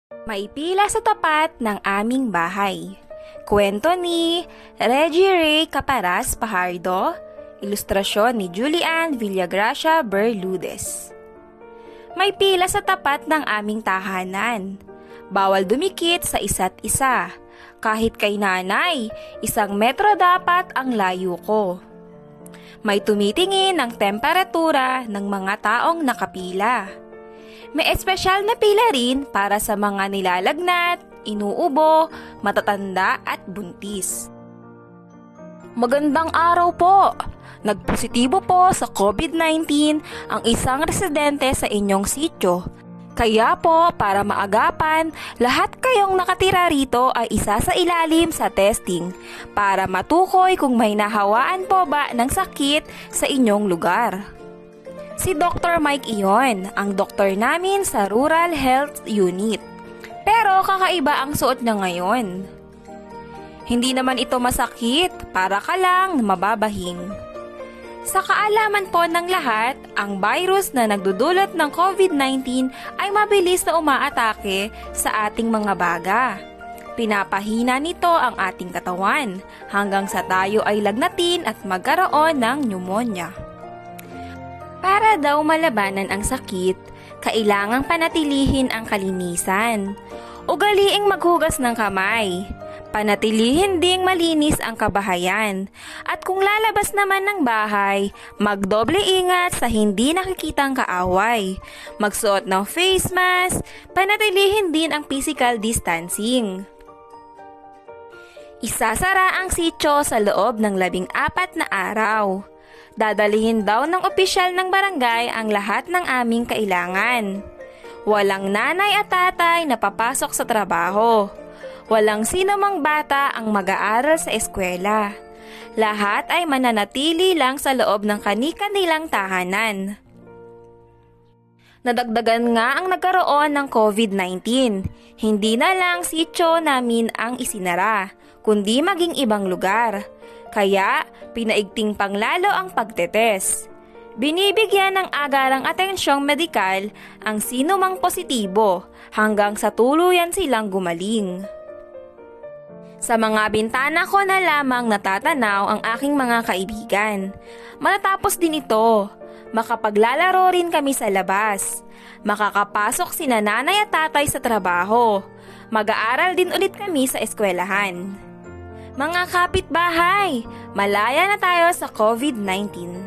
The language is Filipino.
May pila sa tapat ng aming bahay. Kwento ni Reggie Ray Caparas Pajardo, ilustrasyon ni Julian Villagracia Berludes. May pila sa tapat ng aming tahanan. Bawal dumikit sa isa't isa. Kahit kay nanay, 1 metro dapat ang layo ko. May tumitingin ng temperatura ng mga taong nakapila. May espesyal na pila rin para sa mga nilalagnat, inuubo, matatanda at buntis. Magandang araw po! Nagpositibo po sa COVID-19 ang isang residente sa inyong sityo. Kaya po, para maagapan, lahat kayong nakatira rito ay isa sa ilalim sa testing para matukoy kung may nahawaan po ba ng sakit sa inyong lugar. Si Dr. Mike iyon, ang doktor namin sa Rural Health Unit. Pero kakaiba ang suot niya ngayon. Hindi naman ito masakit, para ka lang mababahing. Sa kaalaman po ng lahat, ang virus na nagdudulot ng COVID-19 ay mabilis na umaatake sa ating mga baga. Pinapahina nito ang ating katawan hanggang sa tayo ay lagnatin at magkaroon ng pneumonia. Para daw malabanan ang sakit, kailangang panatilihin ang kalinisan. Ugaliing maghugas ng kamay. Panatilihin ding malinis ang kabahayan. At kung lalabas naman ng bahay, magdoble ingat sa hindi nakikitang kaaway. Magsuot ng face mask, panatilihin din ang physical distancing. Isasara ang sityo sa loob ng 14 na araw. Dadalihin daw ng opisyal ng barangay ang lahat ng aming kailangan. Walang nanay at tatay na papasok sa trabaho. Walang sinumang bata ang mag-aaral sa eskwela. Lahat ay mananatili lang sa loob ng kani-kanilang tahanan. Nadagdagan nga ang nagkaroon ng COVID-19. Hindi na lang sityo namin ang isinara, kundi maging ibang lugar. Kaya, pinaigting panglalo ang pagtetes. Binibigyan ng agarang atensyong medikal ang sinumang positibo hanggang sa tuluyan silang gumaling. Sa mga bintana ko na lamang natatanaw ang aking mga kaibigan. Matatapos din ito, makapaglalaro rin kami sa labas. Makakapasok sina nanay at tatay sa trabaho. Mag-aaral din ulit kami sa eskwelahan. Mga kapitbahay, malaya na tayo sa COVID-19.